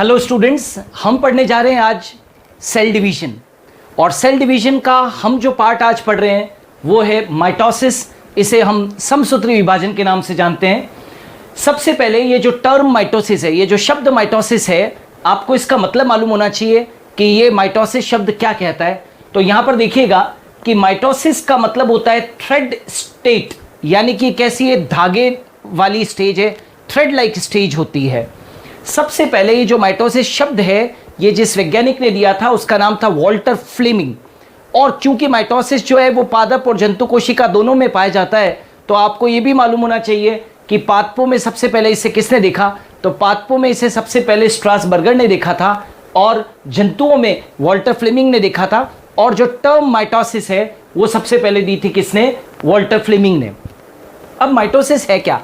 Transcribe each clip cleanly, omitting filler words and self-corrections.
Hello students, हम पढ़ने जा रहे हैं आज सेल डिवीजन। और सेल डिवीजन का हम जो पार्ट आज पढ़ रहे हैं वो है माइटोसिस। इसे हम समसूत्री विभाजन के नाम से जानते हैं। सबसे पहले ये जो टर्म माइटोसिस है, ये जो शब्द माइटोसिस है, आपको इसका मतलब मालूम होना चाहिए कि ये माइटोसिस शब्द क्या कहता है। तो यहाँ पर देखिएगा कि माइटोसिस का मतलब होता है थ्रेड स्टेट, यानी कि कैसी है, धागे वाली स्टेज है, थ्रेड लाइक स्टेज होती है। सबसे पहले ये जो माइटोसिस शब्द है, ये जिस वैज्ञानिक ने दिया था उसका नाम था वॉल्टर फ्लेमिंग। और चूंकि माइटोसिस जो है वो पादप और जंतु कोशिका दोनों में पाया जाता है, तो आपको ये भी मालूम होना चाहिए कि पादपों में सबसे पहले इसे किसने देखा। तो पादपों में इसे सबसे पहले स्ट्रासबर्गर ने देखा था और जंतुओं में वॉल्टर फ्लेमिंग ने देखा था। और जो टर्म माइटोसिस है वो सबसे पहले दी थी किसने, वॉल्टर फ्लेमिंग ने। अब माइटोसिस है क्या?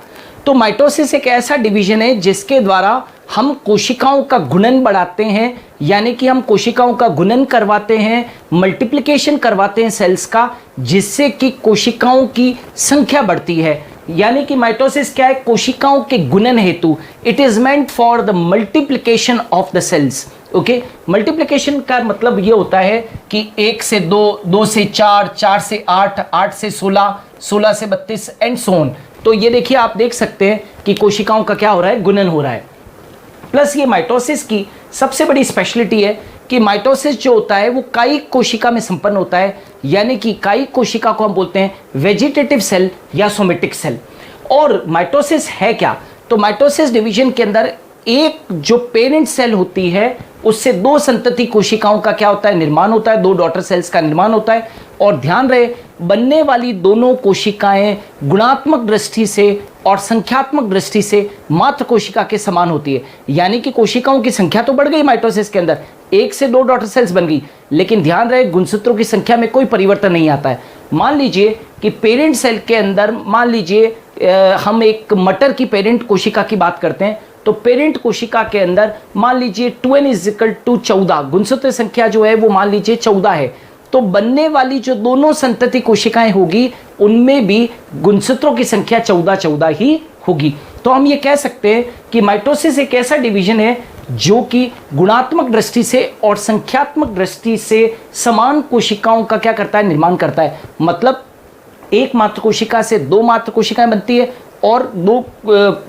तो माइटोसिस एक ऐसा डिवीजन है जिसके द्वारा हम कोशिकाओं का गुणन बढ़ाते हैं, यानी कि हम कोशिकाओं का गुणन करवाते हैं, मल्टीप्लिकेशन करवाते हैं सेल्स का, जिससे कि कोशिकाओं की संख्या बढ़ती है। यानी कि माइटोसिस क्या है, कोशिकाओं के गुणन हेतु। It is meant for the multiplication of the cells. Okay, multiplication का मतलब ये होता है कि 1 से 2, 2 से 4, 4 से 8, 8 से 16, 16 से 32 एंड सो ऑन। तो ये देखिए, आप देख सकते हैं कि कोशिकाओं का क्या हो रहा है, गुणन हो रहा है। प्लस ये माइटोसिस की सबसे बड़ी स्पेशलिटी है कि माइटोसिस जो होता है वो कायिक कोशिका में संपन्न होता है, यानी कि कायिक कोशिका को हम बोलते हैं वेजिटेटिव सेल या सोमेटिक सेल। और माइटोसिस है क्या? तो माइटोसिस डिवीजन के अंदर एक जो पेरेंट सेल होती है उससे 2 संतति कोशिकाओं का क्या होता है, निर्माण होता है, 2 डॉटर सेल्स का निर्माण होता है। और ध्यान रहे, बनने वाली दोनों कोशिकाएं गुणात्मक दृष्टि से और संख्यात्मक दृष्टि से मात्र कोशिका के समान होती है। यानी कि कोशिकाओं की संख्या तो बढ़ गई माइटोसिस के अंदर, 1 से 2 डॉटर सेल्स बन गई, लेकिन ध्यान रहे गुणसूत्रों की संख्या में कोई परिवर्तन नहीं आता है। मान लीजिए कि पेरेंट सेल के अंदर, मान लीजिए हम एक मटर की पेरेंट कोशिका की बात करते हैं, तो पेरेंट कोशिका के अंदर मान लीजिए 2n = 14, गुणसूत्र संख्या जो है वो मान लीजिए 14 है। तो बनने वाली जो दोनों संतति कोशिकाएं होगी उनमें भी गुणसूत्रों की संख्या 14 ही होगी। तो हम ये कह सकते हैं कि माइटोसिस एक ऐसा डिवीजन है जो कि गुणात्मक दृष्टि से और संख्यात्मक दृष्टि से समान कोशिकाओं का क्या करता है, निर्माण करता है। मतलब एक मात्र कोशिका से 2 मात्र कोशिकाएं बनती है और 2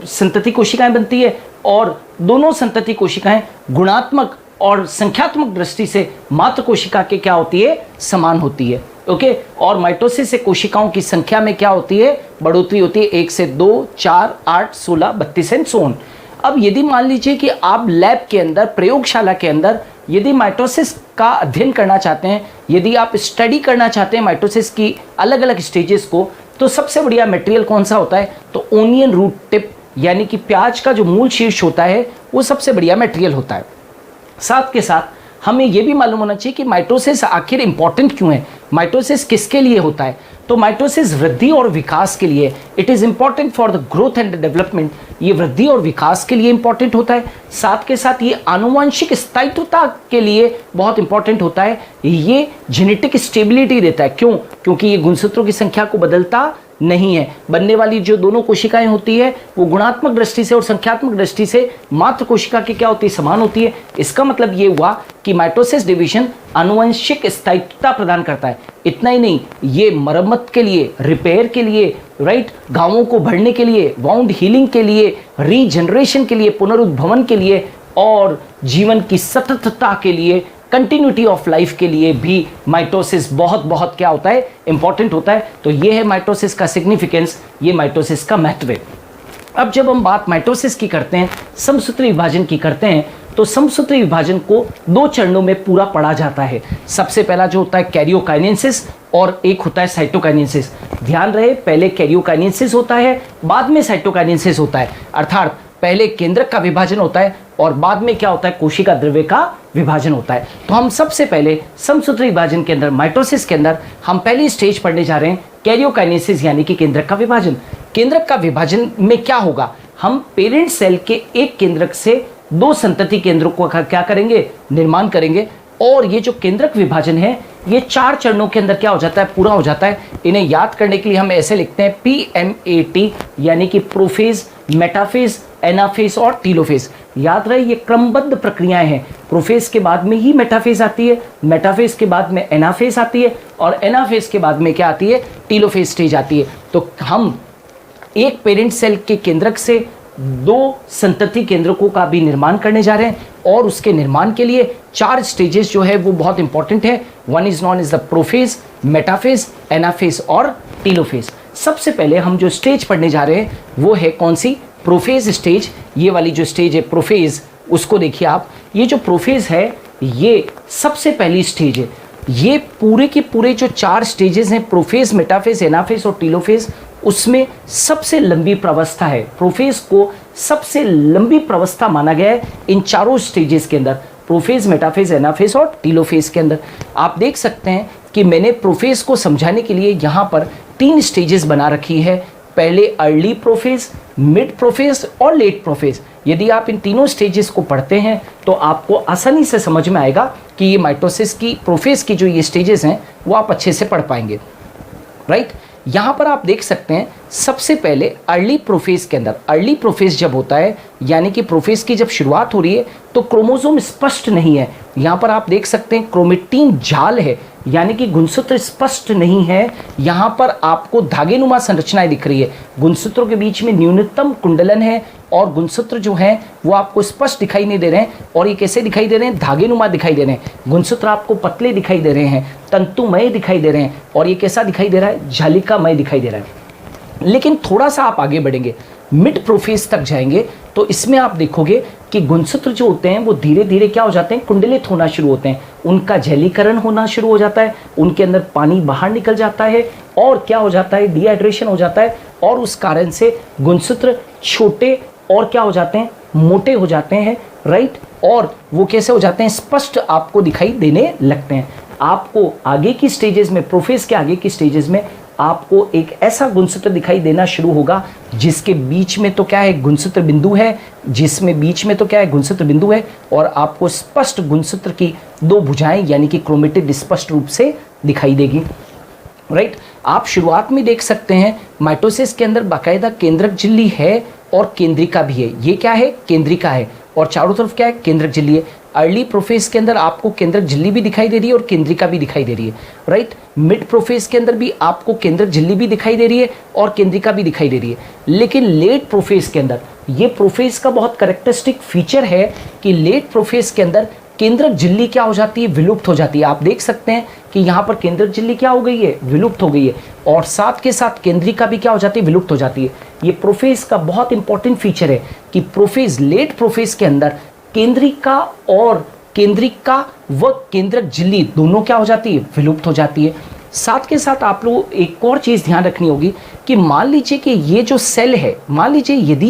संतति कोशिकाएं बनती है, और दोनों संतति कोशिकाएं गुणात्मक और संख्यात्मक दृष्टि से मात्र कोशिका के क्या होती है, समान होती है। ओके, और माइटोसिस से कोशिकाओं की संख्या में क्या होती है, बढ़ोतरी होती है, 1 से 2, 4, 8, 16, 32 एंड सो ऑन। अब यदि मान लीजिए कि आप लैब के अंदर, प्रयोगशाला के अंदर यदि माइटोसिस का अध्ययन करना चाहते हैं, यदि आप स्टडी करना चाहते हैं माइटोसिस की अलग अलग स्टेजेस को, तो सबसे बढ़िया मटेरियल कौन सा होता है? तो ओनियन रूट टिप, यानी कि प्याज का जो मूल शीर्ष होता है वो सबसे बढ़िया मटेरियल होता है। साथ के साथ हमें यह भी मालूम होना चाहिए कि माइटोसिस आखिर इंपॉर्टेंट क्यों है, माइटोसिस किसके लिए होता है। तो माइटोसिस वृद्धि और विकास के लिए, it is important for the growth and development. ये वृद्धि और विकास के लिए इंपॉर्टेंट होता है। साथ के साथ ये आनुवंशिक स्थायित्वता के लिए बहुत इंपॉर्टेंट होता है। ये जेनेटिक स्टेबिलिटी देता है। क्यों? क्योंकि ये गुणसूत्रों की संख्या को बदलता नहीं है। बनने वाली जो दोनों कोशिकाएं होती है वो गुणात्मक दृष्टि से और संख्यात्मक दृष्टि से मात्र कोशिका की क्या होती है, समान होती है। इसका मतलब ये हुआ कि माइटोसिस डिवीजन आनुवंशिक स्थायित्वता प्रदान करता है। इतना ही नहीं, ये मरम्मत के लिए, रिपेयर के लिए, राइट, घावों को भरने के लिए, वाउंड हीलिंग के लिए, रीजनरेशन के लिए, पुनरुद्भवन के लिए और जीवन की सततता के लिए, कंटिन्यूटी ऑफ लाइफ के लिए भी माइटोसिस बहुत बहुत क्या होता है, इंपॉर्टेंट होता है। तो ये है माइटोसिस का सिग्निफिकेंस, ये माइटोसिस का महत्व है। अब जब हम बात माइटोसिस की करते हैं, समसूत्री विभाजन की करते हैं, तो समसूत्री विभाजन को 2 चरणों में पूरा पढ़ा जाता है। सबसे पहला जो होता है कैरियोकाइनेसिस और एक होता है साइटोकाइनेसिस। ध्यान रहे, पहले कैरियोकाइनेसिस होता है, बाद में साइटोकाइनेसिस होता है। अर्थात पहले केंद्रक का विभाजन होता है और बाद में क्या होता है, कोशिका द्रव्य का विभाजन होता है। तो हम सबसे पहले समसूत्री विभाजन के अंदर, माइटोसिस के अंदर हम पहली स्टेज पढ़ने जा रहे हैं कैरियोकाइनेसिस, यानी कि केंद्रक का विभाजन। केंद्रक का विभाजन में क्या होगा, हम पेरेंट सेल के एक केंद्रक से 2 संतति केंद्रों को क्या करेंगे, निर्माण करेंगे। और ये जो केंद्रक विभाजन है ये 4 चरणों के अंदर क्या हो जाता है, पूरा हो जाता है। इन्हें याद करने के लिए हम ऐसे लिखते हैं PMAT, यानी कि प्रोफेज, मेटाफेज, एनाफेज और टीलोफेज। याद रहे ये क्रमबद्ध प्रक्रियाएं हैं। प्रोफेज के बाद में ही मेटाफेज आती है, मेटाफेज के बाद में एनाफेज आती है और एनाफेज के बाद में क्या आती है, टीलोफेज स्टेज आती है। तो हम एक पेरेंट सेल के केंद्रक से 2 संतति केंद्रकों का भी निर्माण करने जा रहे हैं और उसके निर्माण के लिए 4 स्टेजेस जो है वो बहुत इंपॉर्टेंट है। One is non is the prophase, metaphase, anaphase और टीलोफेज। सबसे पहले हम जो स्टेज पढ़ने जा रहे हैं वो है कौन सी, प्रोफेज स्टेज। ये वाली जो स्टेज है प्रोफेज, उसको देखिए आप। ये जो प्रोफेज है ये सबसे पहली स्टेज है। ये पूरे के पूरे जो 4 स्टेजेस हैं, प्रोफेज, मेटाफेज, एनाफेज और टीलोफेज, उसमें सबसे लंबी प्रवस्था है। प्रोफेज को सबसे लंबी प्रवस्था माना गया है इन चारों स्टेजेस के अंदर, प्रोफेज, मेटाफेज, एनाफेज और टीलोफेज के अंदर। आप देख सकते हैं कि मैंने प्रोफेज को समझाने के लिए यहाँ पर 3 स्टेजेस बना रखी है। पहले अर्ली प्रोफेज, मिड प्रोफेज और लेट प्रोफेज। यदि आप इन तीनों स्टेजेस को पढ़ते हैं तो आपको आसानी से समझ में आएगा कि ये माइटोसिस की प्रोफेज की जो ये स्टेजेस हैं वो आप अच्छे से पढ़ पाएंगे, राइट। यहाँ पर आप देख सकते हैं सबसे पहले अर्ली प्रोफेज के अंदर, अर्ली प्रोफेज जब होता है यानी कि प्रोफेज की जब शुरुआत हो रही है तो क्रोमोसोम स्पष्ट नहीं है। यहाँ पर आप देख सकते हैं क्रोमेटिन जाल है, यानी कि गुणसूत्र स्पष्ट नहीं है। यहाँ पर आपको धागेनुमा संरचनाएं दिख रही है, गुणसूत्रों के बीच में न्यूनतम कुंडलन है और गुणसूत्र जो हैं वो आपको स्पष्ट दिखाई नहीं दे रहे हैं। और ये कैसे दिखाई दे रहे हैं, धागेनुमा दिखाई दे रहे हैं। गुणसूत्र आपको पतले दिखाई दे रहे हैं, तंतुमय दिखाई दे रहे हैं और ये कैसा दिखाई दे रहा है, जालिकामय दिखाई दे रहा है। लेकिन थोड़ा सा आप आगे बढ़ेंगे, मिड प्रोफेज तक जाएंगे तो इसमें आप देखोगे कि गुणसूत्र जो होते हैं वो धीरे धीरे क्या हो जाते हैं, कुंडलित होना शुरू होते हैं, उनका जलीकरण होना शुरू हो जाता है, उनके अंदर पानी बाहर निकल जाता है और क्या हो जाता है, डिहाइड्रेशन हो जाता है और उस कारण से गुणसूत्र छोटे और क्या हो जाते हैं, मोटे हो जाते हैं, राइट। और वो कैसे हो जाते हैं, स्पष्ट आपको दिखाई देने लगते हैं। आपको आगे की स्टेजेस में, प्रोफेज के आगे की स्टेजेस में आपको एक ऐसा गुणसूत्र दिखाई देना शुरू होगा जिसके बीच में तो क्या है, गुणसूत्र बिंदु है, जिसमें बीच में तो क्या है, गुणसूत्र बिंदु है और आपको स्पष्ट गुणसूत्र की 2 भुजाएं यानी कि क्रोमेटिड स्पष्ट रूप से दिखाई देगी, राइट। आप शुरुआत में देख सकते हैं माइटोसिस के अंदर बाकायदा केंद्रक झिल्ली है और केंद्रिका भी है। ये क्या है, केंद्रिका है और चारों तरफ क्या है, केंद्रक झिल्ली है। अर्ली प्रोफेज के अंदर आपको केंद्रक झिल्ली भी दिखाई दे रही है और केंद्रिका भी दिखाई दे रही है, राइट। मिड प्रोफेज के अंदर भी आपको केंद्रक झिल्ली भी दिखाई दे रही है और केंद्रिका भी दिखाई दे रही है। लेकिन लेट प्रोफेज के अंदर, ये प्रोफेज का बहुत कैरेक्टरिस्टिक फीचर है कि लेट प्रोफेज के अंदर केंद्रक झिल्ली क्या हो जाती है, विलुप्त हो जाती है। आप देख सकते हैं कि यहाँ पर केंद्रक झिल्ली क्या हो गई है, विलुप्त हो गई है और साथ के साथ केंद्रिका भी क्या हो जाती है, विलुप्त हो जाती है। ये प्रोफेज का बहुत इंपॉर्टेंट फीचर है कि प्रोफेज, लेट प्रोफेज के अंदर केंद्रिका और केंद्रिका व केंद्रक झिल्ली दोनों क्या हो जाती है, विलुप्त हो जाती है। साथ के साथ आप लोग एक और चीज़ ध्यान रखनी होगी कि मान लीजिए कि ये जो सेल है, मान लीजिए यदि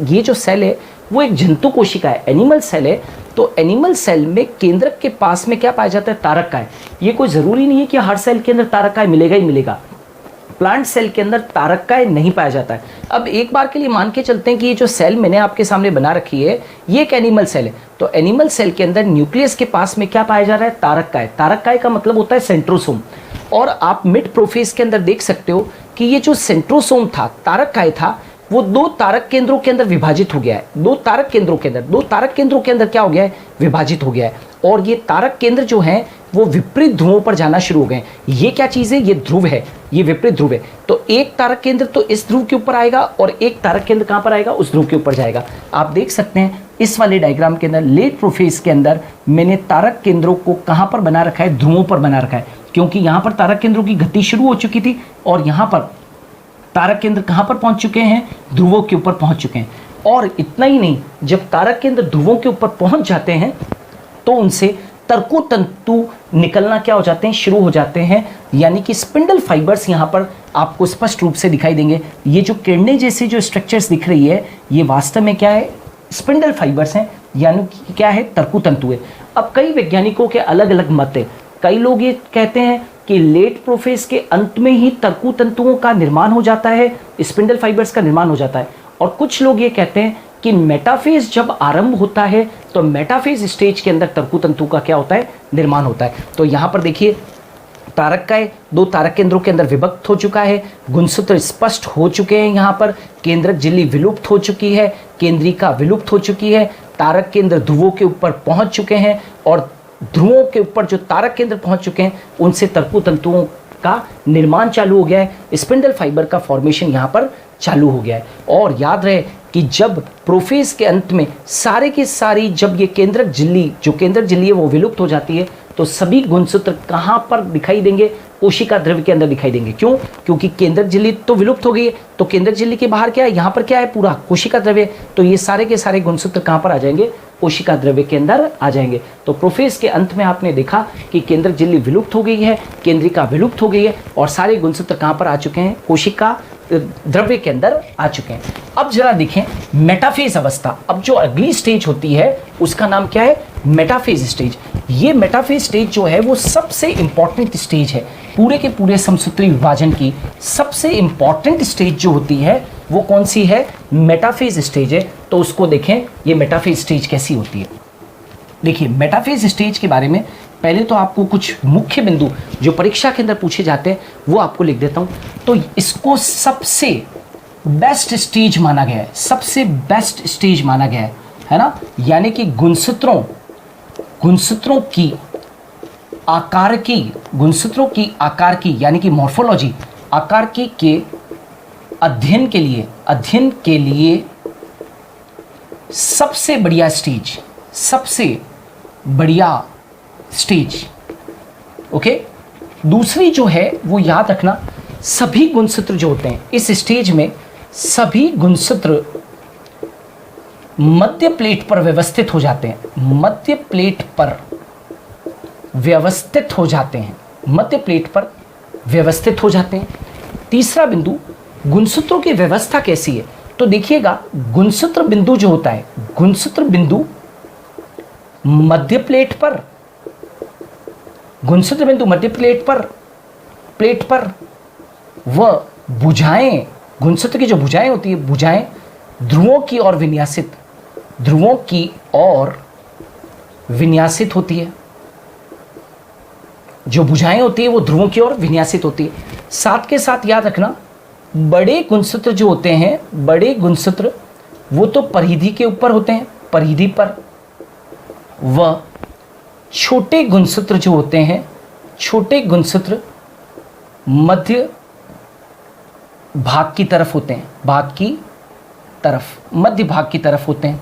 ये जो सेल है वो एक जंतु कोशिका है, एनिमल सेल है, तो एनिमल सेल में केंद्रक के पास में क्या पाया जाता है, तारककाय। ये कोई ज़रूरी नहीं है कि हर सेल के अंदर तारककाय मिलेगा ही मिलेगा। प्लांट सेल के अंदर तारककाय नहीं पाया जाता है। अब एक बार के लिए मान के चलते हैं कि ये जो सेल मैंने आपके सामने बना रखी है ये एक एनिमल सेल है, तो एनिमल सेल के अंदर न्यूक्लियस के पास में क्या पाया जा रहा है, तारककाय। तारककाय का मतलब होता है सेंट्रोसोम। और आप मिड प्रोफेज के अंदर देख सकते हो कि ये जो सेंट्रोसोम था, तारककाय था, वो 2 तारक केंद्रों के अंदर विभाजित हो गया है। 2 तारक केंद्रों के अंदर क्या हो गया है, विभाजित हो गया है। और ये तारक केंद्र जो हैं वो विपरीत ध्रुवों पर जाना शुरू हो गए। ये क्या चीज़ है, ये ध्रुव है, ये विपरीत ध्रुव है। तो एक तारक केंद्र तो इस ध्रुव के ऊपर आएगा और एक तारक केंद्र कहाँ पर आएगा, उस ध्रुव के ऊपर जाएगा। आप देख सकते हैं इस वाले डायग्राम के अंदर लेट प्रोफेज के अंदर मैंने तारक केंद्रों को कहाँ पर बना रखा है, ध्रुवों पर बना रखा है, क्योंकि यहाँ पर तारक केंद्रों की गति शुरू हो चुकी थी और यहाँ पर तारक केंद्र कहाँ पर पहुँच चुके हैं, ध्रुवों के ऊपर पहुँच चुके हैं। और इतना ही नहीं, जब तारक केंद्र ध्रुवों के ऊपर पहुँच जाते हैं तो उनसे तरकु तंतु निकलना क्या हो जाते हैं, शुरू हो जाते हैं, यानी कि स्पिंडल फाइबर्स यहाँ पर आपको स्पष्ट रूप से दिखाई देंगे। ये जो किरणें जैसी जो स्ट्रक्चर्स दिख रही है ये वास्तव में क्या है, स्पिंडल फाइबर्स हैं, यानी कि क्या है, तरकु तंतु है। अब कई वैज्ञानिकों के अलग अलग मत है। कई लोग ये कहते हैं कि लेट प्रोफेज के अंत में ही तरकु तंतुओं का निर्माण हो जाता है, स्पिंडल फाइबर्स का निर्माण हो जाता है। और कुछ लोग ये कहते हैं कि मेटाफेज जब आरंभ होता है तो मेटाफेज स्टेज के अंदर तरकु तंतु का क्या होता है, निर्माण होता है। तो यहाँ पर देखिए तारक का है, 2 तारक केंद्रों के अंदर विभक्त हो चुका है, गुणसूत्र स्पष्ट हो चुके हैं, यहाँ पर केंद्रक झिल्ली विलुप्त हो चुकी है, केंद्रिका विलुप्त हो चुकी है, तारक केंद्र ध्रुवों के ऊपर पहुंच चुके हैं और ध्रुवों के ऊपर जो तारक केंद्र पहुंच चुके हैं उनसे तरकु तंतुओं का निर्माण चालू हो गया है, स्पिंडल फाइबर का फॉर्मेशन यहाँ पर चालू हो गया है। और याद रहे कि जब प्रोफेज के अंत में सारे के सारी जब ये केंद्रक झिल्ली जो केंद्रक झिल्ली है वो विलुप्त हो जाती है तो सभी गुणसूत्र कहाँ पर दिखाई देंगे? कोशिका द्रव्य के अंदर दिखाई देंगे। क्यों? क्योंकि केंद्रक झिल्ली तो विलुप्त हो गई है, तो केंद्रक झिल्ली के बाहर क्या है? यहाँ पर क्या है? पूरा कोशिका द्रव्य। तो ये सारे के सारे गुणसूत्र कहाँ पर आ जाएंगे? कोशिका द्रव्य के अंदर आ जाएंगे। तो प्रोफेज के अंत में आपने देखा कि केंद्रक झिल्ली विलुप्त हो गई है, केंद्रिका विलुप्त हो गई है और सारे गुणसूत्र कहाँ पर आ चुके हैं? कोशिका द्रव्य के अंदर आ चुके हैं। अब जरा देखें मेटाफेज अवस्था। अब जो अगली स्टेज होती है उसका नाम क्या है? Metaphase stage. ये मेटाफेज स्टेज जो है वो सबसे इंपॉर्टेंट स्टेज है पूरे के पूरे समसूत्री विभाजन की। सबसे इंपॉर्टेंट स्टेज जो होती है वो कौन सी है? मेटाफेज स्टेज है। तो उसको देखें, ये मेटाफेज स्टेज कैसी होती है। देखिए, मेटाफेज स्टेज के बारे में पहले तो आपको कुछ मुख्य बिंदु जो परीक्षा के अंदर पूछे जाते हैं वो आपको लिख देता हूं। तो इसको सबसे बेस्ट स्टेज माना गया है, सबसे बेस्ट स्टेज माना गया है ना। यानी कि गुणसूत्रों की आकार की यानी कि मॉर्फोलॉजी आकार के अध्ययन के लिए सबसे बढ़िया स्टेज। ओके। दूसरी जो है वो याद रखना, सभी गुणसूत्र जो होते हैं इस स्टेज में, सभी गुणसूत्र मध्य प्लेट पर व्यवस्थित हो जाते हैं। मध्य प्लेट पर व्यवस्थित हो जाते हैं। तीसरा बिंदु, गुणसूत्रों की व्यवस्था कैसी है? तो देखिएगा, गुणसूत्र बिंदु जो होता है, गुणसूत्र बिंदु मध्य प्लेट पर व भुजाएं, गुणसूत्र की जो भुजाएं होती है, भुजाएं ध्रुवों की ओर विन्यासित होती है। जो भुजाएं होती है वो ध्रुवों की ओर विन्यासित होती है। साथ के साथ याद रखना, बड़े गुणसूत्र जो होते हैं, बड़े गुणसूत्र वो तो परिधि के ऊपर होते हैं, परिधि पर, व छोटे गुणसूत्र जो होते हैं, छोटे गुणसूत्र मध्य भाग की तरफ होते हैं, मध्य भाग की तरफ होते हैं।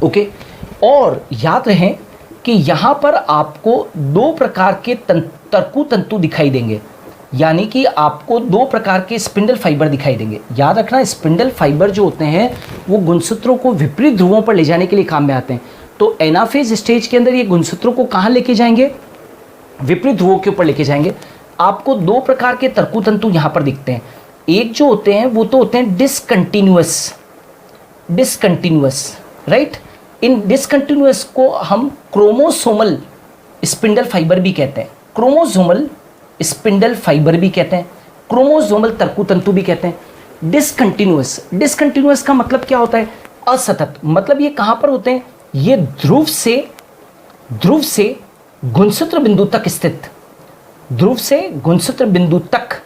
ओके। और याद रहे कि यहां पर आपको 2 प्रकार के तरकु तंतु दिखाई देंगे, यानी कि आपको 2 प्रकार के स्पिंडल फाइबर दिखाई देंगे। याद रखना, स्पिंडल फाइबर जो होते हैं वो गुणसूत्रों को विपरीत ध्रुवों पर ले जाने के लिए काम में आते हैं। तो एनाफेज स्टेज के अंदर ये गुणसूत्रों को कहाँ लेके जाएंगे? विपरीत ध्रुवों के ऊपर लेके जाएंगे। आपको 2 प्रकार के तरकु तंतु यहाँ पर दिखते हैं। एक जो होते हैं वो तो होते हैं डिसकंटिन्यूअस, राइट। इन डिसकंटिन्यूअस को हम क्रोमोसोमल स्पिंडल फाइबर भी कहते हैं, क्रोमोसोमल स्पिंडल फाइबर भी कहते हैं, क्रोमोसोमल तरकु तंतु भी कहते हैं। डिसकंटिन्यूअस का मतलब क्या होता है? असतत। मतलब ये कहाँ पर होते हैं? ये ध्रुव से गुणसूत्र बिंदु तक स्थित, ध्रुव से गुणसूत्र बिंदु तक,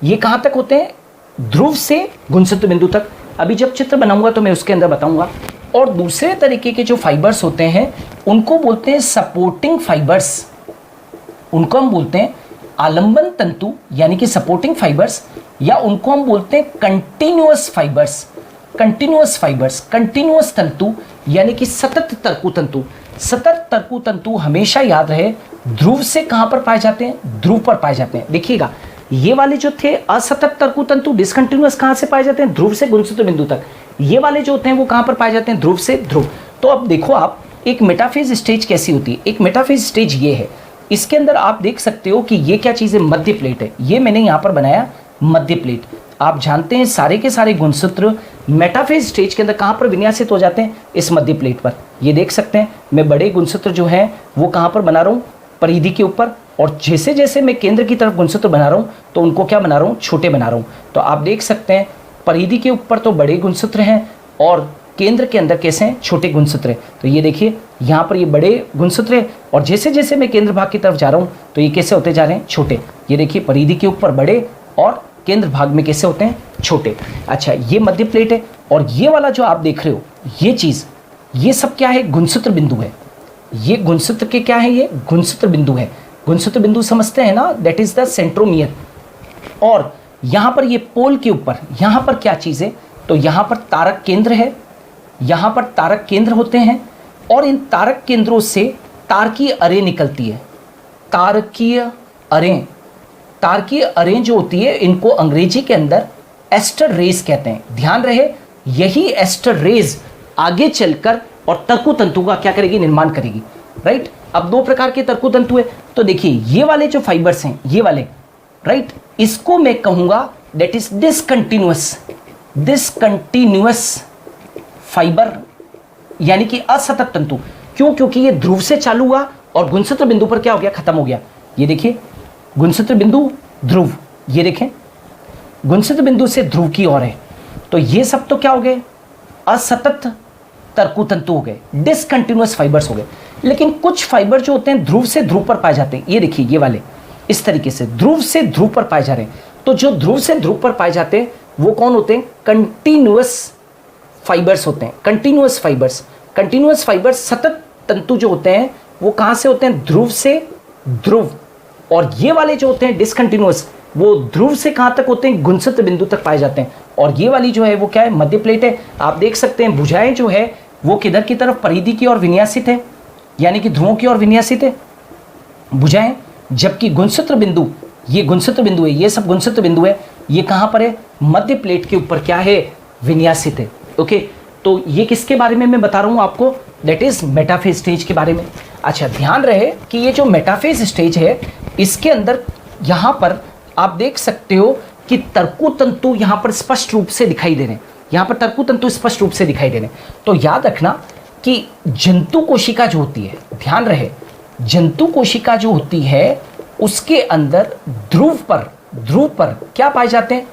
ये कहाँ तक होते हैं? ध्रुव से गुणसूत्र बिंदु तक। अभी जब चित्र बनाऊंगा तो मैं उसके अंदर बताऊंगा। और दूसरे तरीके के जो फाइबर्स होते हैं उनको बोलते हैं सपोर्टिंग फाइबर्स, उनको हम बोलते हैं आलंबन तंतु यानी कि सपोर्टिंग फाइबर्स, या उनको हम बोलते हैं कंटिन्यूअस तंतु यानी कि सतत तरकु तंतु। सतत तरकु तंतु हमेशा याद रहे ध्रुव से कहां पर पाए जाते हैं? ध्रुव पर पाए जाते हैं। देखिएगा, ये वाले जो थे असतत तरकु तंतु डिसकंटिन्यूअस कहां से पाए जाते हैं? ध्रुव से गुणसूत्र बिंदु तक। ये वाले जो होते हैं वो कहां पर पाए जाते हैं? ध्रुव से ध्रुव। तो अब देखो आप, एक मेटाफेज स्टेज कैसी होती है? एक मेटाफेज स्टेज ये है, इसके अंदर आप देख सकते हो कि ये क्या चीज़ है? मध्य प्लेट है। ये मैंने यहाँ पर बनाया मध्य प्लेट। आप जानते हैं सारे के सारे गुणसूत्र मेटाफेज स्टेज के अंदर कहाँ पर विन्यासित हो जाते हैं? इस मध्य प्लेट पर। ये देख सकते हैं मैं बड़े गुणसूत्र जो हैं वो कहाँ पर बना रहा हूँ? परिधि के ऊपर। और जैसे जैसे मैं केंद्र की तरफ गुणसूत्र बना रहा हूँ तो उनको क्या बना रहा हूँ? छोटे बना रहा हूँ। तो आप देख सकते हैं परिधि के ऊपर तो बड़े गुणसूत्र हैं और केंद्र के अंदर कैसे हैं, छोटे गुणसूत्र है। तो ये देखिए यहाँ पर ये बड़े गुणसूत्र है और जैसे जैसे मैं केंद्र भाग की तरफ जा रहा हूँ तो ये कैसे होते जा रहे हैं, छोटे। ये देखिए परिधि के ऊपर बड़े और केंद्र भाग में कैसे होते हैं, छोटे। अच्छा, ये मध्य प्लेट है और ये वाला जो आप देख रहे हो ये चीज़, ये सब क्या है, गुणसूत्र बिंदु है। ये गुणसूत्र के क्या है, ये गुणसूत्र बिंदु है। गुणसूत्र बिंदु समझते हैं ना, दैट इज द सेंट्रोमियर। और यहाँ पर ये पोल के ऊपर यहाँ पर क्या चीज़ है, तो यहाँ पर तारक केंद्र है, यहाँ पर तारक केंद्र होते हैं और इन तारक केंद्रों से तारकीय अरे निकलती है। तारकीय अरे, तारकीय अरे जो होती है इनको अंग्रेजी के अंदर एस्टर रेज कहते हैं। ध्यान रहे, यही एस्टर रेज आगे चलकर और तर्कु तंतु का क्या करेगी, निर्माण करेगी। राइट, अब दो प्रकार के तर्कु तंतु है। तो देखिए ये वाले जो फाइबर्स हैं, ये वाले, राइट, इसको मैं कहूंगा that is discontinuous, discontinuous fibre, यानी कि असतत तंतु। क्यों? क्योंकि ये ध्रुव से चालू हुआ और गुणसूत्र बिंदु पर क्या हो गया, खत्म हो गया। ये देखिए गुणसूत्र बिंदु, ध्रुव, ये देखें गुणसूत्र बिंदु से ध्रुव की ओर है। तो ये सब तो क्या हो गए, असतत तर्कु तंतु हो गए, डिसकंटिन्यूअस फाइबर्स हो गए। लेकिन कुछ फाइबर जो होते हैं ध्रुव से ध्रुव पर पाए जाते हैं। ये देखिए ये वाले इस तरीके से ध्रुव से ध्रुव पर पाए जा रहे हैं। तो जो ध्रुव से ध्रुव पर पाए जाते हैं वो कौन होते हैं, कंटिन्यूअस फाइबर्स होते हैं। कंटिन्यूअस फाइबर्स, कंटिन्यूअस फाइबर्स, सतत तंतु जो होते हैं वो कहाँ से होते हैं, ध्रुव से ध्रुव। और ये वाले जो होते हैं डिसकंटिन्यूअस, वो ध्रुव से कहाँ तक होते हैं, गुणसूत्र बिंदु तक पाए जाते हैं। और ये वाली जो है वो क्या है, मध्य प्लेट है। आप देख सकते हैं भुजाएं जो है वो किधर की तरफ, परिधि की ओर विन्यासित है, यानी कि ध्रुवों की ओर विन्यासित है भुजाएं। जबकि गुणसूत्र बिंदु, ये गुणसूत्र बिंदु है, ये सब गुणसूत्र बिंदु है, ये कहाँ पर है, मध्य प्लेट के ऊपर क्या है, विन्यासित है। ओके, तो ये किसके बारे में मैं बता रहा हूँ आपको, दैट इज मेटाफेज स्टेज के बारे में। अच्छा, ध्यान रहे कि ये जो मेटाफेज स्टेज है इसके अंदर यहाँ पर आप देख सकते हो कि तर्कु तंतु यहाँ पर स्पष्ट रूप से दिखाई दे रहे हैं। यहाँ पर तर्कु तंतु स्पष्ट रूप से दिखाई दे रहे हैं। तो याद रखना कि जंतु कोशिका जो होती है, ध्यान रहे, जंतु कोशिका जो होती है उसके अंदर ध्रुव पर क्या पाए जाते हैं,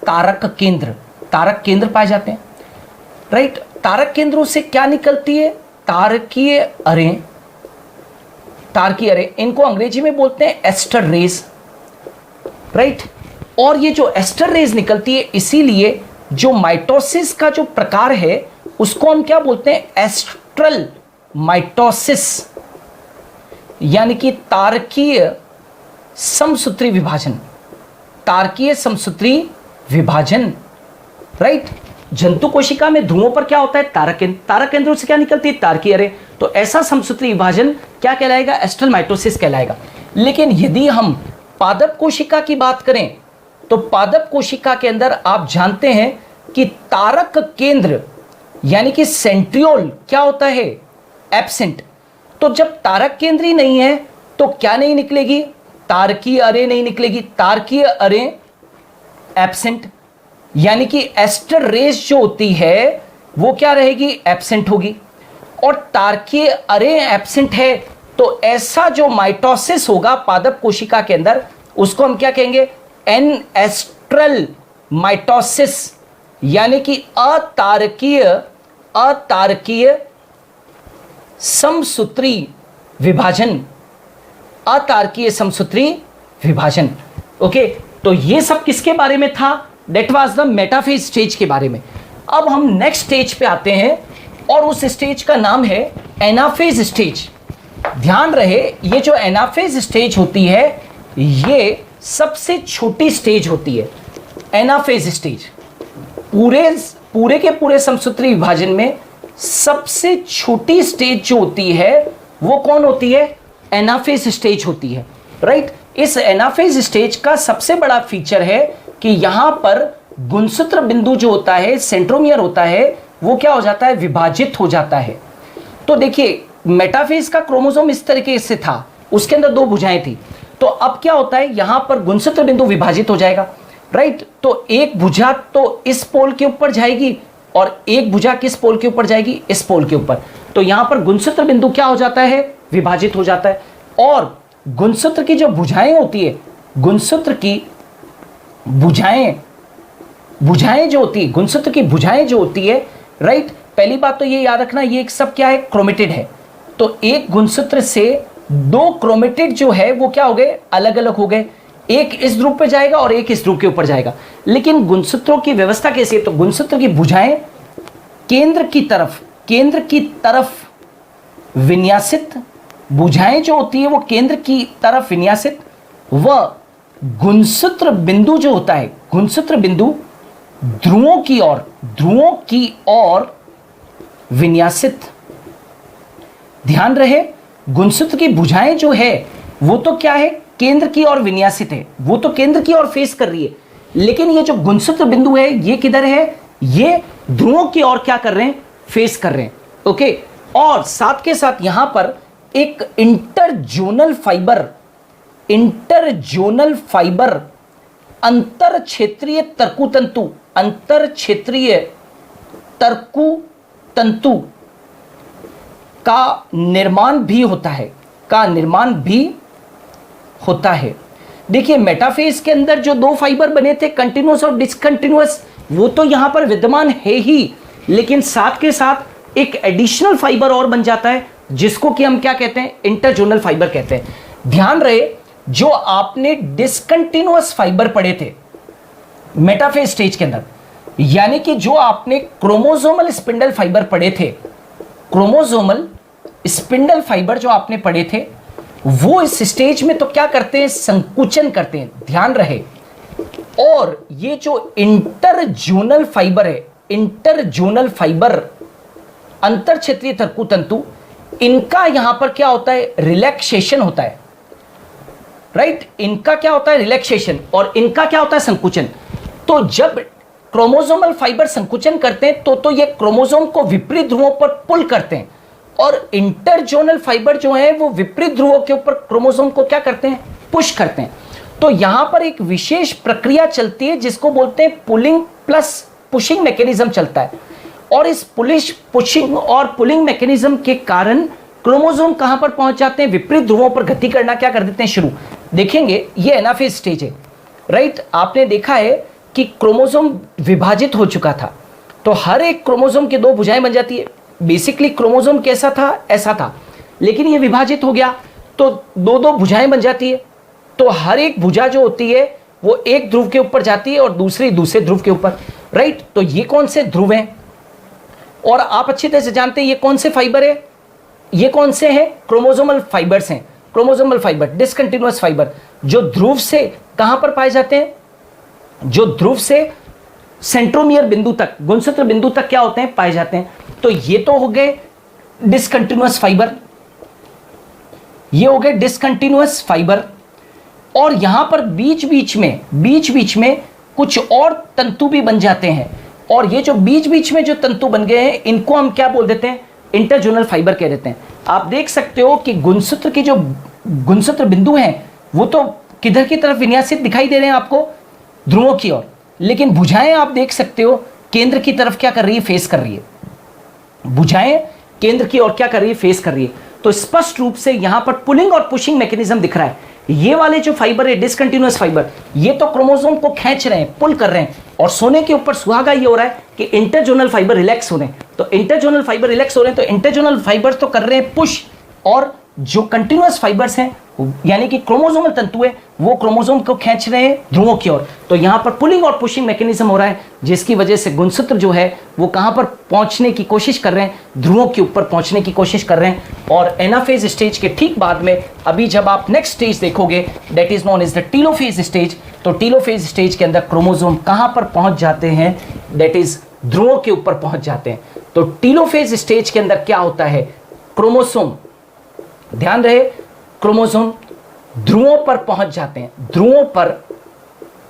तारक केंद्र, तारक केंद्र पाए जाते हैं। राइट, तारक केंद्रों से क्या निकलती है, तारकीय अरे, तारकीय अरे, इनको अंग्रेजी में बोलते हैं एस्टर रेज। राइट, और ये जो एस्टर रेज निकलती है, इसीलिए जो माइटोसिस का जो प्रकार है उसको हम क्या बोलते हैं, एस्ट्रल माइटोसिस, यानी कि तारकीय समसूत्री विभाजन, तारकीय समसूत्री विभाजन। राइट, जंतु कोशिका में ध्रुवों पर क्या होता है, तारक केंद्र, तारक केंद्रों से क्या निकलती है, तारकीय अरे। तो ऐसा समसूत्री विभाजन क्या कहलाएगा, एस्ट्रल माइटोसिस कहलाएगा। लेकिन यदि हम पादप कोशिका की बात करें तो पादप कोशिका के अंदर आप जानते हैं कि तारक केंद्र यानी कि सेंट्रियोल क्या होता है, एब्सेंट। तो जब तारक केंद्र ही नहीं है तो क्या नहीं निकलेगी, तारकीय अरे नहीं निकलेगी, तारकीय अरे एब्सेंट, यानी कि एस्टर रेज जो होती है वो क्या रहेगी, एब्सेंट होगी। और तारकीय अरे एब्सेंट है तो ऐसा जो माइटोसिस होगा पादप कोशिका के अंदर उसको हम क्या कहेंगे, एनएस्ट्रल माइटोसिस, यानी कि अतारकीय समसूत्री विभाजन, अतारकीय समसूत्री विभाजन। ओके, तो ये सब किसके बारे में था, that was the metaphase stage के बारे में। अब हम नेक्स्ट स्टेज पे आते हैं और उस स्टेज का नाम है एनाफेज स्टेज। ध्यान रहे, ये जो एनाफेज स्टेज होती है ये सबसे छोटी स्टेज होती है। एनाफेज स्टेज पूरे के पूरे समसूत्री विभाजन में सबसे छोटी स्टेज जो होती है वो कौन होती है, एनाफेज स्टेज होती है। राइट, इस एनाफेज स्टेज का सबसे बड़ा फीचर है कि यहां पर गुणसूत्र बिंदु जो होता है, सेंट्रोमियर होता है, वो क्या हो जाता है, विभाजित हो जाता है। तो देखिए मेटाफेज का क्रोमोसोम इस तरीके से था, उसके अंदर दो भुजाएं थी। तो अब क्या होता है, यहां पर गुणसूत्र बिंदु विभाजित हो जाएगा। राइट, तो एक भुजा तो इस पोल के ऊपर जाएगी और एक भुजा किस पोल के ऊपर जाएगी, इस पोल के ऊपर। तो यहां पर गुणसूत्र बिंदु क्या हो जाता है, विभाजित हो जाता है। और गुणसूत्र की जो भुजाएं होती है, गुणसूत्र की भुजाएं जो होती है, गुणसूत्र की भुजाएं जो होती है, राइट, पहली बात तो ये याद रखना, ये सब क्या है, क्रोमेटिड है। तो एक गुणसूत्र से दो क्रोमेटिड जो है वो क्या हो गए, अलग अलग हो गए। एक इस ध्रुव पे जाएगा और एक इस ध्रुव के ऊपर जाएगा। लेकिन गुणसूत्रों की व्यवस्था कैसी है, तो गुणसूत्र की भुजाएं केंद्र की तरफ विन्यासित, भुजाएं जो होती है वो केंद्र की तरफ विन्यासित, व गुणसूत्र बिंदु जो होता है, गुणसूत्र बिंदु ध्रुवों की ओर विन्यासित। ध्यान रहे, गुणसूत्र की भुजाएं जो है वो तो क्या है, केंद्र की ओर विन्यासित है, वो तो केंद्र की ओर फेस कर रही है। लेकिन ये जो गुणसूत्र बिंदु है ये किधर है, ये ध्रुवों की ओर क्या कर रहे हैं, फेस कर रहे हैं। ओके, और साथ के साथ यहां पर एक इंटरजोनल फाइबर अंतर क्षेत्रीय तर्कु तंतु का निर्माण भी होता है। देखिए मेटाफेज के अंदर जो दो फाइबर बने थे, कंटिन्यूअस और डिसकंटिन्यूअस, वो तो यहां पर विद्यमान है ही, लेकिन साथ के साथ एक एडिशनल फाइबर और बन जाता है जिसको कि हम क्या कहते हैं, इंटरजोनल फाइबर कहते हैं। ध्यान रहे, जो आपने डिसकंटिन्यूअस फाइबर पढ़े थे मेटाफेज स्टेज के अंदर, यानी कि जो आपने क्रोमोसोमल स्पिंडल फाइबर पढ़े थे, क्रोमोसोमल स्पिंडल फाइबर जो आपने पढ़े थे, वो इस स्टेज में तो क्या करते हैं, संकुचन करते हैं। ध्यान रहे, और ये जो इंटरजोनल फाइबर है, इंटरजोनल फाइबर अंतर क्षेत्रीय तर्कु तंतु, इनका यहां पर क्या होता है, रिलैक्सेशन होता है, राइट। इनका क्या होता है, रिलैक्सेशन, और इनका क्या होता है, संकुचन। तो जब क्रोमोसोमल फाइबर संकुचन करते हैं तो ये क्रोमोसोम को विपरीत ध्रुवों पर पुल करते हैं, और इंटरजोनल फाइबर जो है वो विपरीत ध्रुवों के ऊपर क्रोमोसोम को क्या करते हैं, पुश करते हैं। तो यहां पर एक विशेष प्रक्रिया चलती है जिसको बोलते हैं पुलिंग प्लस पुशिंग मैकेनिज्म चलता है, और इस पुशिंग और पुलिंग मैकेनिज्म के कारण क्रोमोसोम कहां पर पहुंच जाते हैं, विपरीत ध्रुवों पर गति करना क्या कर देते हैं, शुरू। देखेंगे ये एनाफेज स्टेज है, राइट। आपने देखा है कि क्रोमोसोम विभाजित हो चुका था, तो हर एक क्रोमोसोम की दो भुजाएं बन जाती है। बेसिकली क्रोमोसोम कैसा था, ऐसा था, लेकिन ये विभाजित हो गया तो दो दो भुजाएं बन जाती है। तो हर एक भुजा जो होती है वो एक ध्रुव के ऊपर जाती है और दूसरे ध्रुव के ऊपर, राइट। तो ये कौन से ध्रुव हैं, और आप अच्छी तरह से जानते हैं ये कौन से फाइबर है, ये कौन से हैं, क्रोमोसोमल फाइबर्स हैं। क्रोमोसोमल फाइबर, डिसकंटिन्यूअस फाइबर, जो ध्रुव से कहां पर पाए जाते हैं, जो ध्रुव से सेंट्रोमियर बिंदु तक, गुणसूत्र बिंदु तक क्या होते हैं, पाए जाते हैं। तो ये तो हो गए डिसकंटिन्यूअस फाइबर, ये हो गए डिसकंटिन्यूअस फाइबर, और यहां पर बीच बीच में कुछ और तंतु भी बन जाते हैं, और ये जो बीच बीच में जो तंतु बन गए हैं इनको हम क्या बोल देते हैं, इंटरजोनल फाइबर कह देते हैं। आप देख सकते हो कि गुणसूत्र की जो गुणसूत्र बिंदु हैं वो तो किधर की तरफ विन्यासित दिखाई दे रहे हैं आपको, ध्रुवों की ओर, लेकिन भुजाएं आप देख सकते हो केंद्र की तरफ क्या कर रही है, फेस कर रही है। भुजाएं केंद्र की ओर क्या कर रही है, फेस कर रही है। तो स्पष्ट रूप से यहां पर पुलिंग और पुशिंग मैकेनिज्म दिख रहा है। ये वाले जो फाइबर है डिसकंटिन्यूअस फाइबर, ये तो क्रोमोसोम को खींच रहे हैं, पुल कर रहे हैं, और सोने के ऊपर सुहागा ये हो रहा है कि इंटरजोनल फाइबर रिलैक्स हो रहे हैं। तो इंटरजोनल फाइबर रिलैक्स हो रहे हैं, तो इंटरजोनल फाइबर तो कर रहे हैं पुश, और जो कंटिन्यूअस फाइबर्स हैं यानी कि क्रोमोसोमल तंतु है वो क्रोमोसोम को खींच रहे हैं ध्रुवों की ओर। तो यहां पर पुलिंग और पुशिंग मैकेनिज्म हो रहा है, जिसकी वजह से गुणसूत्र जो है वो कहां पर पहुंचने की कोशिश कर रहे हैं, ध्रुवों के ऊपर पहुंचने की कोशिश कर रहे हैं। और एनाफेज स्टेज के ठीक बाद में अभी जब आप नेक्स्ट स्टेज देखोगे, that is known as the telophase stage. तो टीलोफेज स्टेज के अंदर क्रोमोसोम कहां पर पहुंच जाते हैं, दैट इज ध्रुवों के ऊपर पहुंच जाते हैं। तो टीलोफेज स्टेज के अंदर क्या होता है, क्रोमोसोम, ध्यान रहे, क्रोमोसोम ध्रुवों पर पहुंच जाते हैं, ध्रुवों पर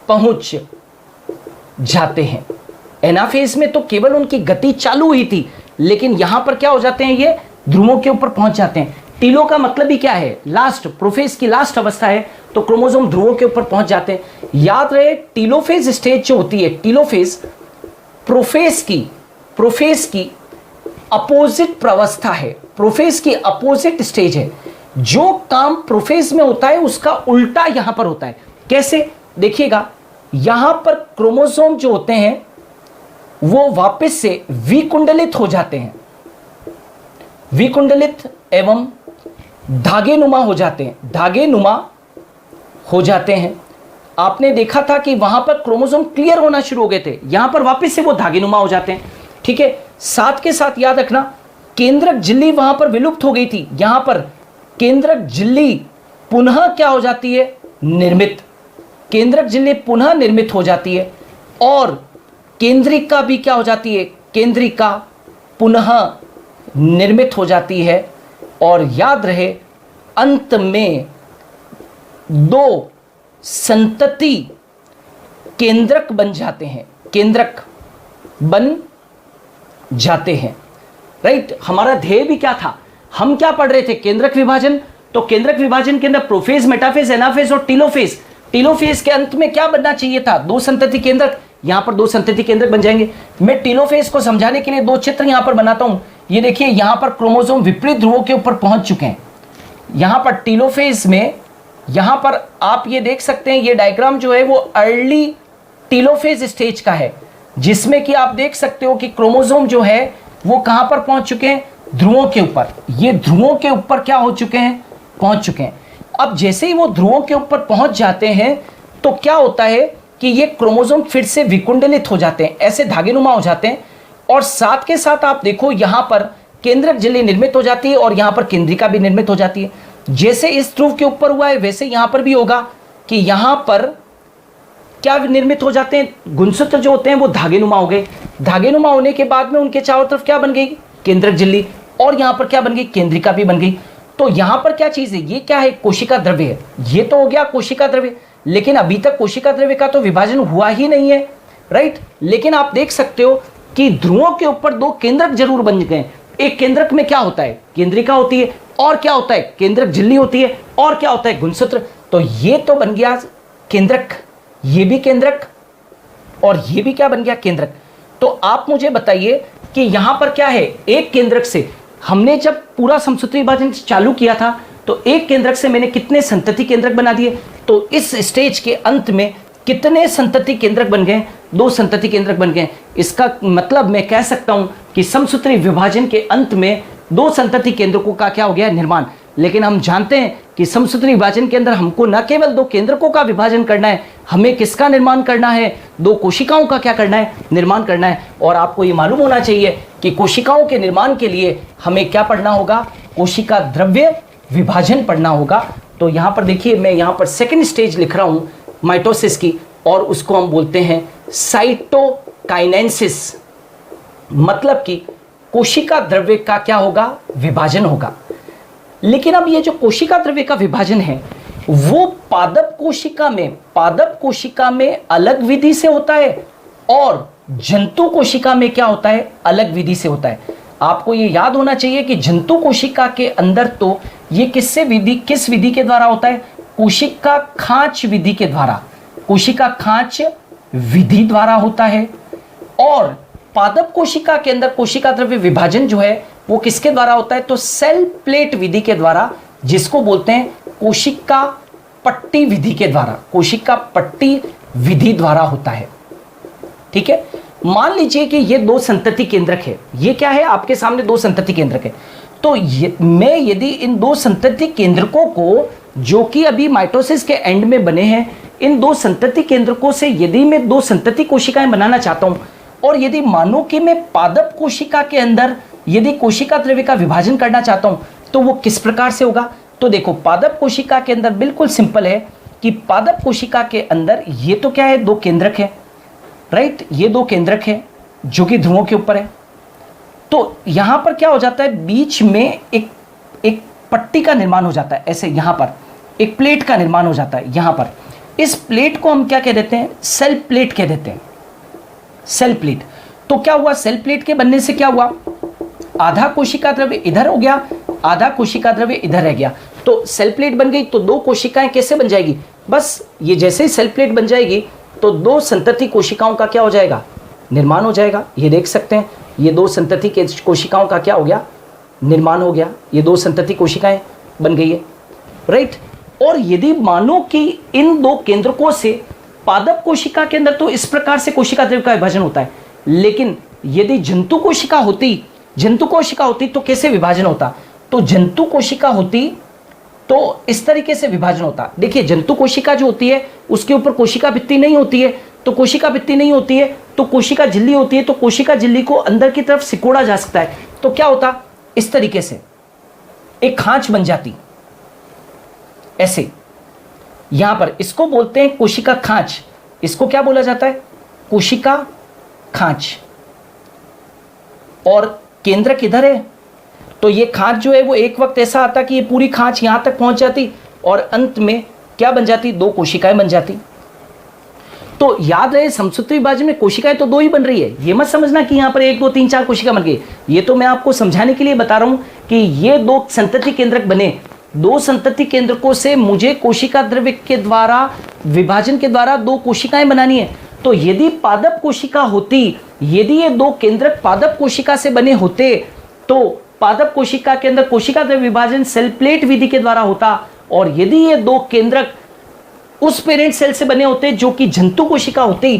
पहुंच जाते हैं। एनाफेज में तो केवल उनकी गति चालू हुई थी, लेकिन यहां पर क्या हो जाते हैं, ये ध्रुवों के ऊपर पहुंच जाते हैं। टीलो का मतलब ही क्या है, लास्ट, प्रोफेज की लास्ट अवस्था है, तो क्रोमोसोम ध्रुवों के ऊपर पहुंच जाते हैं। याद रहे, टीलोफेज स्टेज जो होती है, टीलोफेज प्रोफेज की अपोजिट प्रावस्था है, प्रोफेज की अपोजिट स्टेज है। जो काम प्रोफेज में होता है उसका उल्टा यहां पर होता है। कैसे, देखिएगा, यहां पर क्रोमोसोम जो होते हैं वो वापस से विकुंडलित हो जाते हैं, विकुंडलित एवं धागेनुमा हो जाते हैं, धागेनुमा हो जाते हैं। आपने देखा था कि वहां पर क्रोमोसोम क्लियर होना शुरू हो गए थे, यहां पर वापस से वो धागेनुमा हो जाते हैं। ठीक है, साथ के साथ याद रखना केंद्रक झिल्ली वहां पर विलुप्त हो गई थी, यहां पर केंद्रक झिल्ली पुनः क्या हो जाती है, निर्मित, केंद्रक झिल्ली पुनः निर्मित हो जाती है और केंद्रिका भी क्या हो जाती है, केंद्रिका पुनः निर्मित हो जाती है। और याद रहे अंत में दो संतति केंद्रक बन जाते हैं, केंद्रक बन जाते हैं। राइट, हमारा ध्येय भी क्या था, हम क्या पढ़ रहे थे, केंद्रक विभाजन। तो केंद्रक विभाजन के अंदर प्रोफेज, मेटाफेज, एनाफेज और टीलोफेज, टीलोफेज के अंत में क्या बनना चाहिए था, दो संतति केंद्रक। यहां पर दो संतति केंद्रक बन जाएंगे। मैं टीलोफेज को समझाने के लिए दो चित्र यहां पर बनाता हूं। ये देखिए, यहां पर क्रोमोसोम विपरीत ध्रुवों के ऊपर पहुंच चुके हैं। यहां पर टीलोफेज में, यहां पर आप ये देख सकते हैं, ये डायग्राम जो है वो अर्ली टीलोफेज स्टेज का है, जिसमें कि आप देख सकते हो कि क्रोमोसोम जो है वो कहां पर पहुंच चुके हैं, ध्रुवों के ऊपर। ये ध्रुवों के ऊपर क्या हो चुके हैं, पहुंच चुके हैं। अब जैसे ही वो ध्रुवों के ऊपर पहुंच जाते हैं तो क्या होता है कि ये क्रोमोसोम फिर से विकुंडलित हो जाते हैं, ऐसे धागेनुमा हो जाते हैं। और साथ के साथ आप देखो यहां पर केंद्रक झिल्ली निर्मित हो जाती है और यहां पर केंद्रिका भी निर्मित हो जाती है। जैसे इस ध्रुव के ऊपर हुआ है वैसे यहां पर भी होगा कि यहां पर क्या निर्मित हो जाते हैं, गुणसूत्र जो होते हैं वो धागेनुमा हो गए। धागेनुमा होने के बाद में उनके चारों तरफ क्या बन गई, केंद्रक झिल्ली, और यहां पर क्या बन गई, केंद्रिका भी बन गई। तो यहां पर क्या चीज है, ये क्या है, कोशिका द्रव्य है। ये तो हो गया कोशिका द्रव्य, लेकिन अभी तक कोशिका द्रव्य का तो विभाजन हुआ ही नहीं है। राइट, लेकिन आप देख सकते हो कि ध्रुवों के ऊपर दो केंद्रक जरूर बन गए। एक केंद्रक में क्या होता है, केंद्रिका होती है, और क्या होता है, केंद्रक झिल्ली होती है, और क्या होता है, गुणसूत्र। तो ये तो बन गया केंद्रक, ये भी केंद्रक, और ये भी क्या बन गया, केंद्रक। तो आप मुझे बताइए कि यहां पर क्या है, एक केंद्रक से हमने जब पूरा समसूत्री विभाजन चालू किया था तो एक केंद्रक से मैंने कितने संतति केंद्रक बना दिए। तो इस स्टेज के अंत में कितने संतति केंद्रक बन गए, दो संतति केंद्रक बन गए। इसका मतलब मैं कह सकता हूं कि समसूत्री विभाजन के अंत में दो संतति केंद्रकों का क्या हो गया, निर्माण। लेकिन हम जानते हैं कि समसूत्री विभाजन के अंदर हमको न केवल दो केंद्रकों का विभाजन करना है, हमें किसका निर्माण करना है, दो कोशिकाओं का क्या करना है, निर्माण करना है। और आपको ये मालूम होना चाहिए कि कोशिकाओं के निर्माण के लिए हमें क्या पढ़ना होगा, कोशिका द्रव्य विभाजन पढ़ना होगा। तो यहाँ पर देखिए, मैं यहाँ पर सेकेंड स्टेज लिख रहा हूँ माइटोसिस की, और उसको हम बोलते हैं साइटोकाइनेसिस। मतलब कि कोशिका द्रव्य का क्या होगा, विभाजन होगा। लेकिन अब ये जो कोशिका द्रव्य का विभाजन है वो पादप कोशिका में अलग विधि से होता है और जंतु कोशिका में क्या होता है, अलग विधि से होता है। आपको ये याद होना चाहिए कि जंतु कोशिका के अंदर तो ये किस विधि के द्वारा होता है, कोशिका खांच विधि के द्वारा, कोशिका खांच विधि द्वारा होता है। और पादप कोशिका के अंदर कोशिका द्रव्य विभाजन जो है वो किसके द्वारा होता है, तो सेल प्लेट विधि के द्वारा, जिसको बोलते हैं कोशिका पट्टी विधि के द्वारा, कोशिका पट्टी विधि द्वारा होता है। ठीक है, मान लीजिए कि ये दो संतति केंद्रक है, ये क्या है, आपके सामने दो संतति केंद्रक है। तो मैं यदि इन दो संतति केंद्रकों को, जो कि अभी माइटोसिस के एंड में बने हैं, इन दो संतति केंद्रकों से यदि मैं दो संतति कोशिकाएं बनाना चाहता हूं, और यदि मानो कि मैं पादप कोशिका के अंदर यदि कोशिका द्रव्य का विभाजन करना चाहता हूं, तो वो किस प्रकार से होगा। तो देखो, पादप कोशिका के अंदर बिल्कुल सिंपल है कि पादप कोशिका के अंदर ये तो क्या है, दो केंद्रक है। राइट, ये दो केंद्रक है जो कि ध्रुवों के ऊपर है। तो यहां पर क्या हो जाता है, बीच में एक पट्टी का निर्माण हो जाता है, ऐसे यहां पर एक प्लेट का निर्माण हो जाता है। यहां पर इस प्लेट को हम क्या कह देते हैं, सेल प्लेट कह देते हैं, सेल प्लेट। तो क्या हुआ, सेल प्लेट के बनने से क्या हुआ, आधा कोशिका द्रव्य इधर हो गया, आधा कोशिका द्रव्य इधर रह गया। तो सेल प्लेट बन गई, तो दो कोशिकाएं कैसे बन जाएगी, बस ये जैसे ही सेल प्लेट बन जाएगी तो दो संतति कोशिकाओं का क्या हो जाएगा, निर्माण हो जाएगा। ये देख सकते हैं, ये दो संतति के कोशिकाओं का क्या हो गया, निर्माण हो गया। ये दो संतति कोशिकाएं बन गई है। राइट, और यदि मानो कि इन दो केंद्रकों से पादप कोशिका के अंदर तो इस प्रकार से कोशिका द्रव्य का विभाजन होता है, लेकिन यदि जंतु कोशिका होती तो कैसे विभाजन होता? तो जंतु कोशिका होती तो इस तरीके से विभाजन होता। देखिए, जंतु कोशिका जो होती है उसके ऊपर कोशिका भित्ति नहीं होती है, तो कोशिका भित्ति नहीं होती है तो कोशिका झिल्ली होती है, तो कोशिका झिल्ली को अंदर की तरफ सिकोड़ा जा सकता है। तो क्या होता? इस तरीके से एक खांच बन जाती, ऐसे। यहां पर इसको बोलते हैं कोशिका खांच। इसको क्या बोला जाता है? कोशिका खांच। और केंद्र किधर है? तो ये खांच जो है वो एक वक्त ऐसा आता कि ये पूरी खांच यहां तक पहुंच जाती और अंत में क्या बन जाती? 2 कोशिकाएं बन जाती। तो याद रहे, समसूत्री विभाजन में कोशिकाएं तो 2 ही बन रही है। ये मत समझना कि यहां पर 1 2 3 4 कोशिका बन गई। ये तो मैं आपको समझाने के लिए बता रहा हूं कि ये 2 संतति केंद्रक बने। 2 संतति केंद्रकों से मुझे कोशिका द्रव्य के द्वारा, विभाजन के द्वारा 2 कोशिकाएं बनानी है। तो यदि पादप कोशिका होती, यदि ये 2 केंद्रक पादप कोशिका से बने होते, तो पादप कोशिका के अंदर कोशिका द्रव्य विभाजन सेल प्लेट विधि के द्वारा होता। और यदि ये 2 केंद्रक उस पेरेंट सेल से बने होते जो कि जंतु कोशिका होती,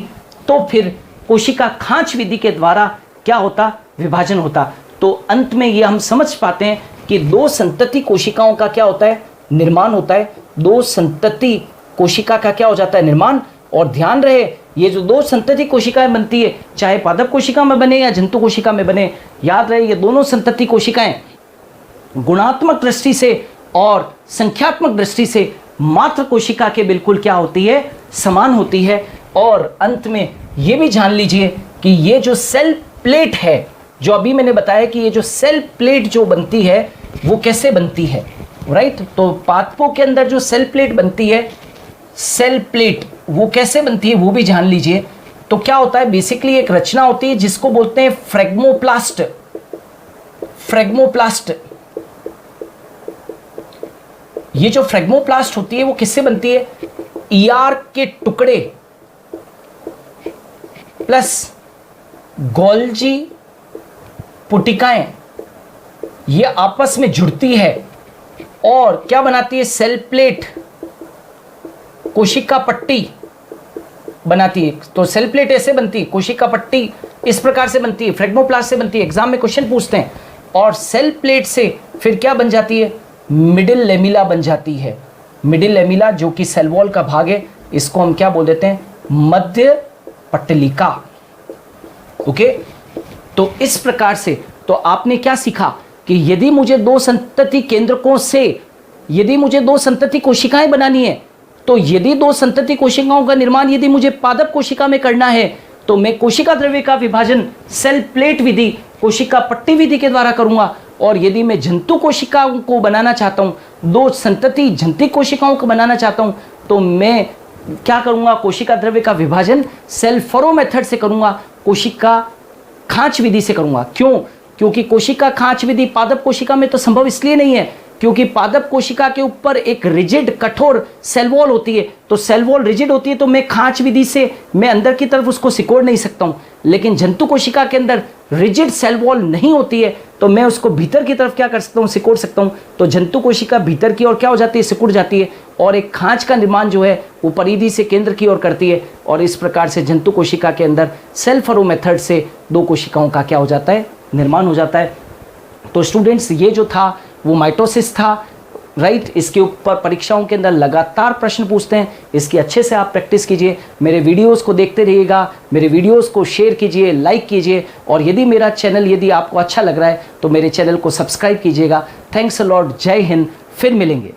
तो फिर कोशिका खांच विधि के द्वारा क्या होता? विभाजन होता। तो अंत में ये हम समझ पाते हैं कि 2 संतति कोशिकाओं का क्या होता है? निर्माण होता है। 2 संतति कोशिका का क्या हो जाता है? निर्माण। और ध्यान रहे, ये जो 2 संतति कोशिकाएं बनती है, चाहे पादप कोशिका में बने या जंतु कोशिका में बने, याद रहे ये दोनों संतति कोशिकाएं गुणात्मक दृष्टि से और संख्यात्मक दृष्टि से मात्र कोशिका के बिल्कुल क्या होती है? समान होती है। और अंत में ये भी जान लीजिए कि ये जो सेल प्लेट है, जो अभी मैंने बताया कि ये जो सेल प्लेट जो बनती है वो कैसे बनती है, राइट? तो पादपों के अंदर जो सेल प्लेट बनती है, सेल प्लेट वो कैसे बनती है वो भी जान लीजिए। तो क्या होता है? बेसिकली एक रचना होती है जिसको बोलते हैं फ्रेगमोप्लास्ट। फ्रेगमोप्लास्ट, ये जो फ्रेगमोप्लास्ट होती है वो किससे बनती है? ईआर के टुकड़े प्लस गोल्जी पुटिकाएं, ये आपस में जुड़ती है और क्या बनाती है? सेल प्लेट, कोशिका पट्टी बनाती है। तो सेल प्लेट ऐसे बनती है, कोशिका पट्टी इस प्रकार से बनती है, फ्रेगमोप्लास्ट से बनती है। एग्जाम में क्वेश्चन पूछते हैं। और सेल प्लेट से फिर क्या बन जाती है? मिडिल लेमिला बन जाती है। मिडिल लेमिला जो कि सेल वॉल का भाग है, इसको हम क्या बोल देते हैं? मध्य पट्टिका। ओके, तो इस प्रकार से तो आपने क्या सीखा कि यदि मुझे 2 संतति केंद्रकों से, यदि मुझे 2 संतति कोशिकाएं बनानी है, तो यदि 2 संतति कोशिकाओं का निर्माण यदि मुझे पादप कोशिका में करना है, तो मैं कोशिका द्रव्य का विभाजन सेल प्लेट विधि, कोशिका पट्टी विधि के द्वारा करूंगा। और यदि मैं जंतु कोशिकाओं को बनाना चाहता हूं, 2 संतति जंतु कोशिकाओं को बनाना चाहता हूं, तो मैं क्या करूंगा? कोशिका द्रव्य का विभाजन सेल फरो मेथड से करूंगा, कोशिका खांच विधि से करूंगा। क्यों? क्योंकि कोशिका खांच विधि पादप कोशिका में तो संभव इसलिए नहीं है क्योंकि पादप कोशिका के ऊपर एक रिजिड, कठोर सेल वॉल होती है। तो सेल वॉल रिजिड होती है, तो मैं खांच विधि से मैं अंदर की तरफ उसको सिकोड़ नहीं सकता हूं। लेकिन जंतु कोशिका के अंदर रिजिड सेल वॉल नहीं होती है, तो मैं उसको भीतर की तरफ क्या कर सकता हूं? सिकोड़ सकता हूं। तो जंतु कोशिका भीतर की ओर क्या हो जाती है? सिकुड़ जाती है और एक खांच का निर्माण जो है वो परिधि से केंद्र की ओर करती है। और इस प्रकार से जंतु कोशिका के अंदर सेल फरो मेथड से 2 कोशिकाओं का क्या हो जाता है? निर्माण हो जाता है। तो स्टूडेंट्स, ये जो था वो माइटोसिस था, राइट? इसके ऊपर परीक्षाओं के अंदर लगातार प्रश्न पूछते हैं। इसकी अच्छे से आप प्रैक्टिस कीजिए। मेरे वीडियोस को देखते रहिएगा, मेरे वीडियोस को शेयर कीजिए, लाइक कीजिए। और यदि मेरा चैनल यदि आपको अच्छा लग रहा है तो मेरे चैनल को सब्सक्राइब कीजिएगा। Thanks a lot. जय हिंद। फिर मिलेंगे।